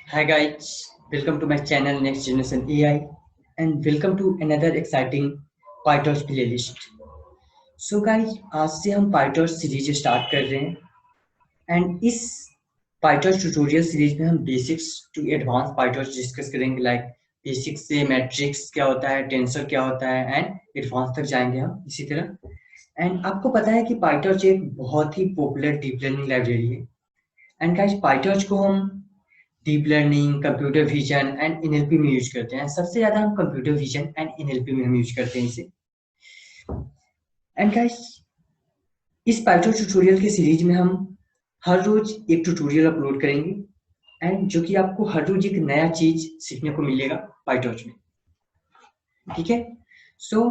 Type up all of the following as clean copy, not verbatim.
Hi guys, welcome to my channel Next Generation AI and welcome to another exciting PyTorch playlist. So guys, आज से हम PyTorch series start कर रहे हैं and इस PyTorch tutorial series में हम basics to advance PyTorch discuss करेंगे लाइक बेसिक्स से मैट्रिक्स क्या होता है, टेंसर क्या होता है एंड एडवांस तक जाएंगे हम इसी तरह। एंड आपको पता है कि PyTorch एक बहुत ही पॉपुलर डीप लर्निंग लाइब्रेरी है एंड गाइस PyTorch को हम deep learning, computer vision and NLP में यूज करते हैं। सबसे ज्यादा हम कंप्यूटर विजन एंड एनएलपी में हम यूज करते हैं इसे। एंड गाइस इस पाइथन ट्यूटोरियल के सीरीज में हम हर रोज एक ट्यूटोरियल अपलोड करेंगे एंड जो कि आपको हर रोज एक नया चीज सीखने को मिलेगा पाइथन में। ठीक है, सो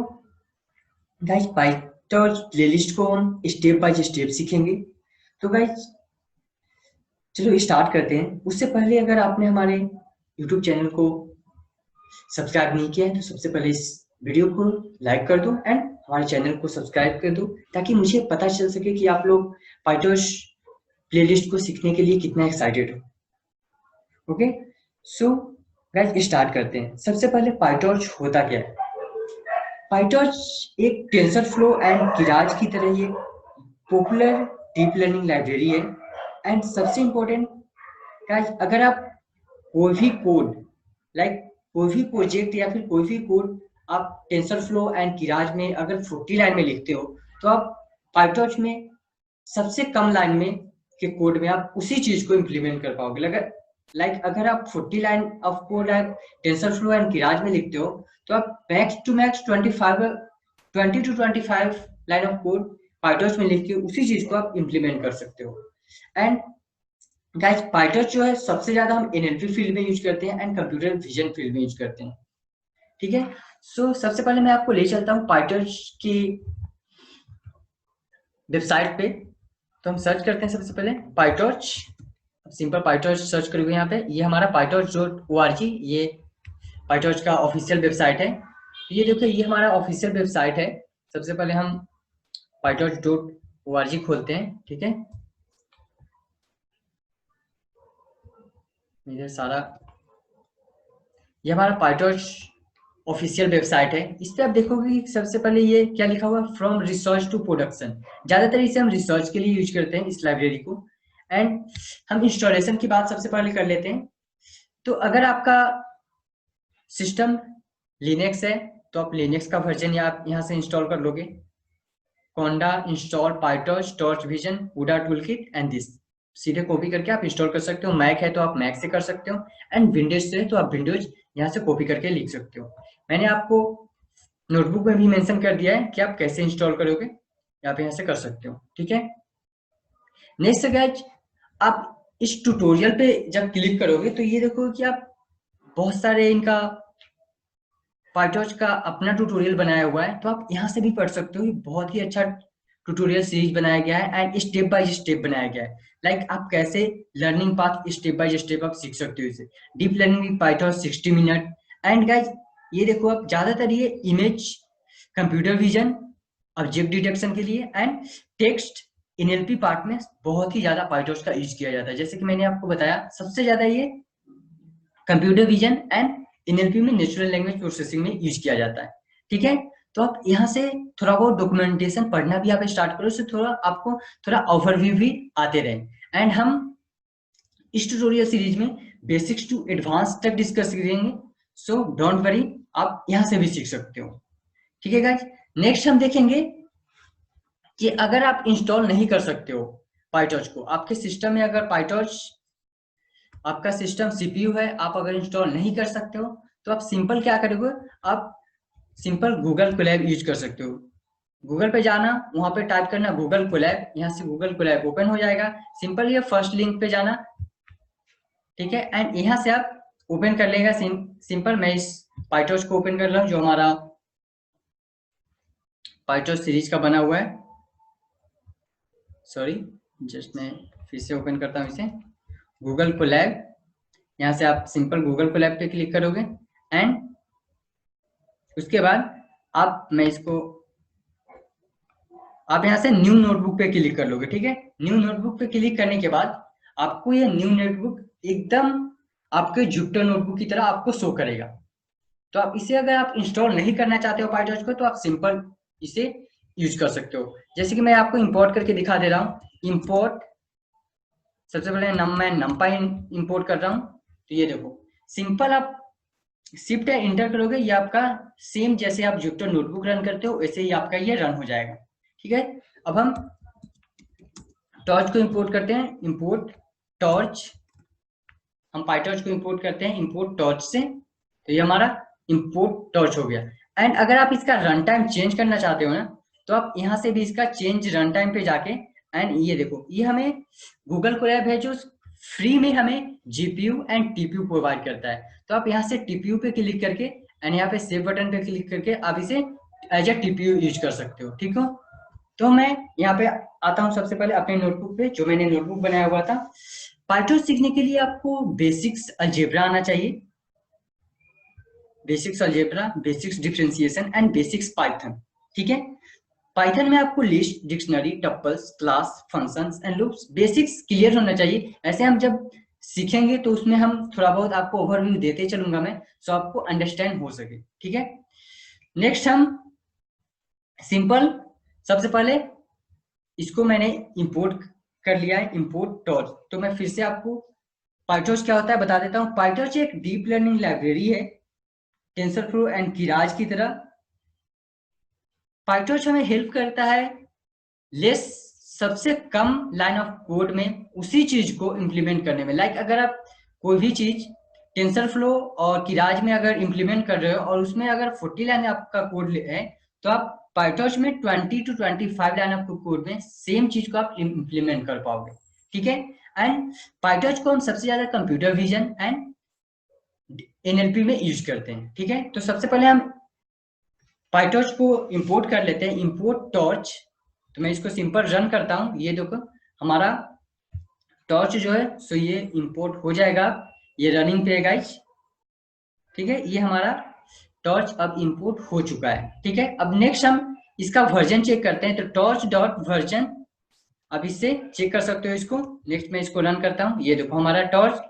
गाइस पाइथन प्लेलिस्ट को हम स्टेप बाय स्टेप सीखेंगे। तो गाइस चलो स्टार्ट करते हैं। उससे पहले अगर आपने हमारे यूट्यूब चैनल को सब्सक्राइब नहीं किया है तो सबसे पहले इस वीडियो को लाइक कर दो एंड हमारे चैनल को सब्सक्राइब कर दो ताकि मुझे पता चल सके कि आप लोग पाइथॉन प्लेलिस्ट को सीखने के लिए कितना एक्साइटेड हो। ओके, सो गाइस स्टार्ट करते हैं। सबसे पहले पाइथॉन होता क्या है। पाइथॉन एक टेंसर फ्लो एंड किराज की तरह ये पॉपुलर डीप लर्निंग लाइब्रेरी है एंड सबसे इम्पोर्टेंट गाइस अगर आप कोई भी कोड लाइक कोई भी प्रोजेक्ट या फिर कोई भी कोड आप टेंसर फ्लो एंड किराज में अगर 40 लाइन में लिखते हो तो आप पाइथॉन में सबसे कम लाइन में के कोड में आप उसी चीज को इम्प्लीमेंट कर पाओगे। अगर आप 40 लाइन ऑफ कोड आप टेंसर फ्लो एंड किराज में लिखते हो तो आप max to max 20 to 25 line of code Python में लिख के उसी चीज को आप इम्प्लीमेंट कर सकते हो। एंड गाइस पाइथॉन जो है सबसे ज्यादा हम एनएलपी फील्ड में यूज करते हैं एंड कंप्यूटर विजन फील्ड में यूज करते हैं। ठीक है, सो सबसे पहले मैं आपको ले चलता हूँ पाइथॉन की वेबसाइट पे। तो हम सर्च करते हैं सबसे पहले पाइटॉर्च, सिंपल पाइटॉर्च सर्च करोगे यहाँ पे, ये हमारा pytorch.org, ये पाइटॉर्च का ऑफिशियल वेबसाइट है। ये देखो ये हमारा ऑफिशियल वेबसाइट है। सबसे पहले हम pytorch.org खोलते हैं। ठीक है, इधर सारा ये हमारा पाइटॉर्च ऑफिशियल वेबसाइट है। इस पे आप देखोगे कि सबसे पहले ये क्या लिखा हुआ है, फ्रॉम रिसर्च टू प्रोडक्शन। ज्यादातर इसे हम रिसर्च के लिए यूज करते हैं इस लाइब्रेरी को। एंड हम इंस्टॉलेशन की बात सबसे पहले कर लेते हैं। तो अगर आपका सिस्टम लिनक्स है तो आप लिनक्स का वर्जन आप यहाँ से इंस्टॉल कर लोगे। Conda install PyTorch torchvision cudatoolkit and this, सीधे कॉपी करके आप इंस्टॉल कर सकते हो। मैक है तो आप मैक से कर सकते हो एंड विंडोज से है तो आप विंडोज यहाँ से कॉपी करके लिख सकते हो। मैंने आपको नोटबुक में भी मेंशन कर दिया है कि आप कैसे इंस्टॉल करोगे, आप यहाँ से कर सकते हो। ठीक है, नेक्स्ट गाइज आप इस ट्यूटोरियल पे जब क्लिक करोगे तो ये देखो कि आप बहुत सारे इनका पाइटॉर्च का अपना ट्यूटोरियल बनाया हुआ है, तो आप यहाँ से भी पढ़ सकते हो। बहुत ही अच्छा ट्यूटोरियल सीरीज बनाया गया है एंड स्टेप बाय स्टेप बनाया गया है। लाइक आप कैसे learning path step by step आप सीख सकते हो इसे। Deep learning with Python 60 minute. And guys ये देखो आप ज्यादातर ये image computer vision object detection के लिए एंड टेक्स्ट एनएलपी पार्ट में बहुत ही ज्यादा पाइथॉन का यूज किया जाता है। जैसे कि मैंने आपको बताया सबसे ज्यादा ये कंप्यूटर विजन एंड एनएलपी में नेचुरल लैंग्वेज प्रोसेसिंग में यूज किया जाता है। ठीक है, तो आप यहाँ से थोड़ा बहुत डॉक्यूमेंटेशन पढ़ना भी आप स्टार्ट करो, उससे थोड़ा आपको थोड़ा ओवरव्यू भी आते रहे। एंड हम इस ट्यूटोरियल सीरीज में बेसिक्स टू एडवांस तक डिस्कस करेंगे, सो डोंट वरी, आप यहाँ से भी सीख सकते हो। ठीक है गाइज, नेक्स्ट हम देखेंगे कि अगर आप इंस्टॉल नहीं कर सकते हो पाइटॉर्च को, आपके सिस्टम में अगर पाइटॉर्च आपका सिस्टम सीपीयू है, आप अगर इंस्टॉल नहीं कर सकते हो तो आप सिंपल क्या करोगे, आप सिंपल गूगल कोलैब यूज कर सकते हो। गूगल पे जाना, वहां पे टाइप करना गूगल कोलैब, यहाँ से गूगल कोलैब ओपन हो जाएगा। सिंपल ये फर्स्ट लिंक पे जाना। ठीक है, एंड यहाँ से आप ओपन कर लेगा। सिंपल मैं इस पाइटॉर्च को ओपन कर रहा हूँ जो हमारा पाइटॉर्च सीरीज का बना हुआ है। सॉरी, जस्ट मैं फिर से ओपन करता हूँ इसे, गूगल कोलैब। यहाँ से आप सिंपल गूगल कोलैब पे क्लिक करोगे एंड उसके बाद मैं इसको आप यहाँ से न्यू नोटबुक पे क्लिक कर लोगे। ठीक है, न्यू नोटबुक पे क्लिक करने के बाद आपको ये न्यू नोटबुक एकदम आपके जुपिटर नोटबुक की तरह आपको शो करेगा। तो आप इसे अगर आप इंस्टॉल नहीं करना चाहते हो पाईटॉर्च को, तो आप सिंपल इसे यूज कर सकते हो। जैसे कि मैं आपको इंपोर्ट करके दिखा दे रहा हूँ। इंपोर्ट, सबसे पहले मैं नमपाई इंपोर्ट कर रहा हूँ। तो ये देखो, सिंपल आप शिफ्ट या इंटर करोगे, ये आपका सेम जैसे आप जुपिटर नोटबुक रन करते हो वैसे ही आपका ये रन हो जाएगा। ठीक है, अब हम टॉर्च को इंपोर्ट करते हैं। इंपोर्ट टॉर्च, हम पाईटॉर्च को इंपोर्ट करते हैं इंपोर्ट टॉर्च से। तो ये हमारा इंपोर्ट टॉर्च हो गया। एंड अगर आप इसका रन टाइम चेंज करना चाहते हो ना, तो आप यहाँ से भी इसका चेंज रन टाइम पे जाके, एंड ये देखो, ये हमें गूगल कोलैब है जो फ्री में हमें जीपीयू एंड टीपीयू प्रोवाइड करता है। तो आप यहाँ से टीपीयू पे क्लिक करके एंड यहाँ पे सेव बटन पे क्लिक करके आप इसे एज ए टीपीयू यूज कर सकते हो। ठीक हो, तो मैं यहाँ पे आता हूँ सबसे पहले अपने नोटबुक पे, जो मैंने नोटबुक बनाया हुआ था। पाईटॉर्च सीखने के लिए आपको बेसिक्स अलजेब्रा आना चाहिए, basics algebra, basics differentiation and basics Python. ठीक है, पाइथन में आपको list, dictionary, tuples, class, functions and loops basics clear होना चाहिए। ऐसे हम जब सीखेंगे तो उसमें हम थोड़ा बहुत आपको ओवरव्यू देते चलूंगा मैं, सो आपको अंडरस्टैंड हो सके। ठीक है, नेक्स्ट हम सिंपल, सबसे पहले इसको मैंने इंपोर्ट कर लिया है, इंपोर्ट टॉर्च। तो मैं फिर से आपको पाईटॉर्च क्या होता है बता देता हूँ। पाईटॉर्च एक डीप लर्निंग लाइब्रेरी है, टेंसरफ्लो एंड कीराज की तरह। पाईटॉर्च हमें हेल्प करता है लेस, सबसे कम लाइन ऑफ कोड में उसी चीज को इम्प्लीमेंट करने में। लाइक अगर आप कोई भी चीज टेंसरफ्लो और कीराज में अगर इम्प्लीमेंट कर रहे हो और उसमें अगर 40 लाइन आपका कोड है, तो आप पाईटॉर्च में 20 to 25 लाइन ऑफ कोड में सेम चीज को आप इम्प्लीमेंट कर पाओगे। ठीक है, एंड पाईटॉर्च को हम सबसे ज्यादा कंप्यूटर विजन एंड एनएलपी में यूज करते हैं। ठीक है, तो सबसे पहले हम पाईटॉर्च को इंपोर्ट कर लेते हैं, इंपोर्ट टॉर्च। तो मैं इसको सिंपल रन करता हूँ, ये देखो हमारा टॉर्च जो है सो ये इंपोर्ट हो जाएगा, ये रनिंग पे है गाइस। ठीक है, ये हमारा टॉर्च अब इंपोर्ट हो चुका है। ठीक है, अब नेक्स्ट हम इसका वर्जन चेक करते हैं। तो टॉर्च डॉट वर्जन, अब इससे चेक कर सकते हो इसको। नेक्स्ट मैं इसको रन करता हूँ, ये देखो हमारा टॉर्च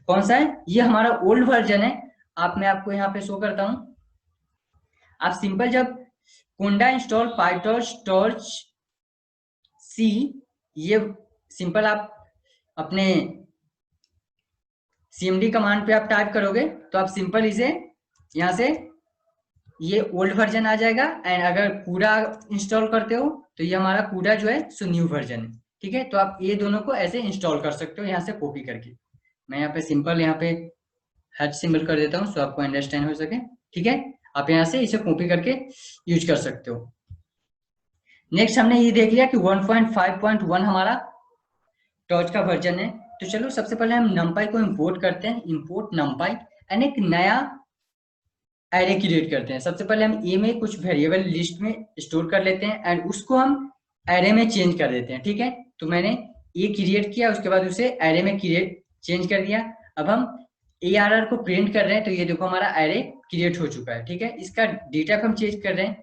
कौन सा है, ये हमारा ओल्ड वर्जन है। मैं आपको यहाँ पे शो करता हूँ। आप सिंपल जब कुंडा इंस्टॉल पाईटॉर्च टॉर्च सी, ये सिंपल आप अपने cmd कमांड पे आप टाइप करोगे तो आप सिंपल इसे यहाँ से ये ओल्ड वर्जन आ जाएगा। एंड अगर पूरा इंस्टॉल करते हो तो ये हमारा पूरा जो है सो न्यू वर्जन है। ठीक है, तो आप ये दोनों को ऐसे इंस्टॉल कर सकते हो यहाँ से कॉपी करके। मैं यहाँ पे सिंपल यहाँ पे हैच सिंबल कर देता हूँ सो आपको अंडरस्टैंड हो सके। ठीक है, आप यहाँ से इसे कॉपी करके यूज कर सकते हो। नेक्स्ट हमने ये देख लिया कि 1.5.1 हमारा टॉर्च का वर्जन है। तो चलो सबसे पहले हम numpy को इंपोर्ट करते हैं, इंपोर्ट numpy, एंड एक नया एरे क्रिएट करते हैं। सबसे पहले हम ए में कुछ वेरिएबल लिस्ट में स्टोर कर लेते हैं एंड उसको हम एरे में चेंज कर देते हैं। ठीक है, तो मैंने ए क्रिएट किया, उसके बाद उसे एरे में क्रिएट चेंज कर दिया। अब हम ARR को प्रिंट कर रहे हैं, तो ये देखो हमारा एरे क्रिएट हो चुका है। ठीक है, इसका डेटा हम चेंज कर रहे हैं,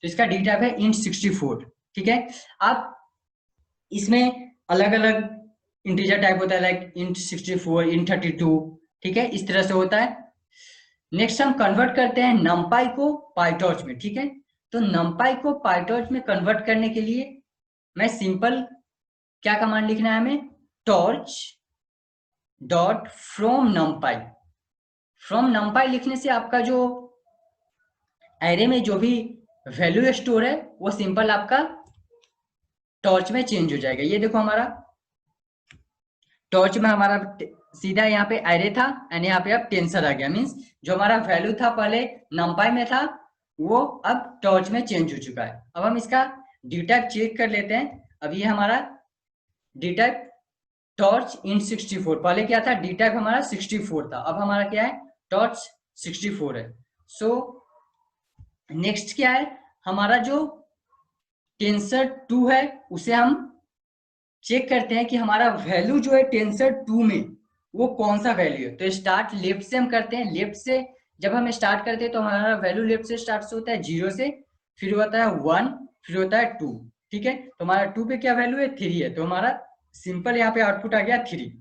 तो इसका डेटा है int64। ठीक है, आप इसमें अलग अलग इंटीजर टाइप होता है, लाइक int64, int32। ठीक है, इस तरह से होता है। नेक्स्ट हम कन्वर्ट करते हैं numpy को पाईटॉर्च में। ठीक है, तो numpy को पाईटॉर्च में कन्वर्ट करने के लिए मैं सिंपल क्या कमांड लिखना है हमें, torch dot from numpy। From numpy लिखने से आपका जो एरे में जो भी वैल्यू स्टोर है वो सिंपल आपका टॉर्च में चेंज हो जाएगा। ये देखो हमारा टॉर्च में हमारा सीधा यहाँ पे एरे था एंड यहाँ पे अब टेंसर आ गया। मींस जो हमारा वैल्यू था पहले numpy में था वो अब टॉर्च में चेंज हो चुका है। अब हम इसका dtype चेक कर लेते हैं। अब ये हमारा dtype टॉर्च int64, पहले क्या था dtype हमारा 64 था, अब हमारा क्या है टॉर्च 64 है। सो नेक्स्ट क्या है, हमारा जो टेंसर2 है उसे हम चेक करते हैं कि हमारा वैल्यू जो है टेंसर2 में वो कौन सा वैल्यू है। तो स्टार्ट लेफ्ट से हम करते हैं, लेफ्ट से जब हम स्टार्ट करते हैं तो हमारा वैल्यू लेफ्ट से स्टार्ट से होता है 0 से, फिर होता है 1, फिर होता है 2। ठीक है, तो हमारा 2 पे क्या वैल्यू है 3 है, तो हमारा सिंपल यहाँ पे आउटपुट आ गया 3।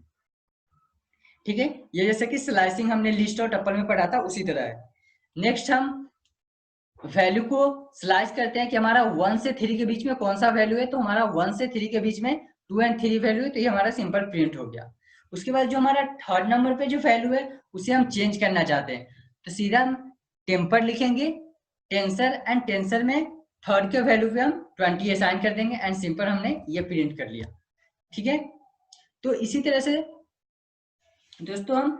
ठीक है, ये जैसे कि स्लाइसिंग हमने लिस्ट और टप्पल में पढ़ा था उसी तरह है। नेक्स्ट हम वैल्यू को स्लाइस करते हैं कि हमारा 1 से 3 के बीच में कौन सा वैल्यू है, तो हमारा 1 से 3 के बीच में 2 और 3 वैल्यू है, तो ये हमारा सिंपल प्रिंट हो गया। उसके बाद जो हमारा थर्ड नंबर पे जो वैल्यू है उसे हम चेंज करना चाहते हैं, तो सीधा हम टेम्पर लिखेंगे टेंसर, एंड टेंसर में थर्ड के वैल्यू पे हम 20 असाइन कर देंगे एंड सिंपल हमने ये प्रिंट कर लिया। ठीक है, तो इसी तरह से दोस्तों हम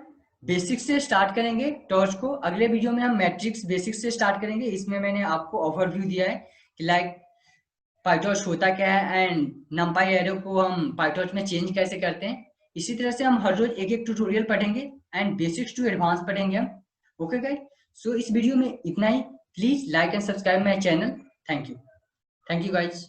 बेसिक्स से स्टार्ट करेंगे टॉर्च को। अगले वीडियो में हम मैट्रिक्स बेसिक्स से स्टार्ट करेंगे। इसमें मैंने आपको ओवरव्यू दिया है कि लाइक पाइटॉर्च होता क्या है एंड नंपाई एरो को हम पाइटॉर्च में चेंज कैसे करते हैं। इसी तरह से हम हर रोज एक एक ट्यूटोरियल पढ़ेंगे एंड बेसिक्स टू एडवांस पढ़ेंगे हम। ओके गाइस, सो इस वीडियो में इतना ही। Please like and subscribe my channel. Thank you guys.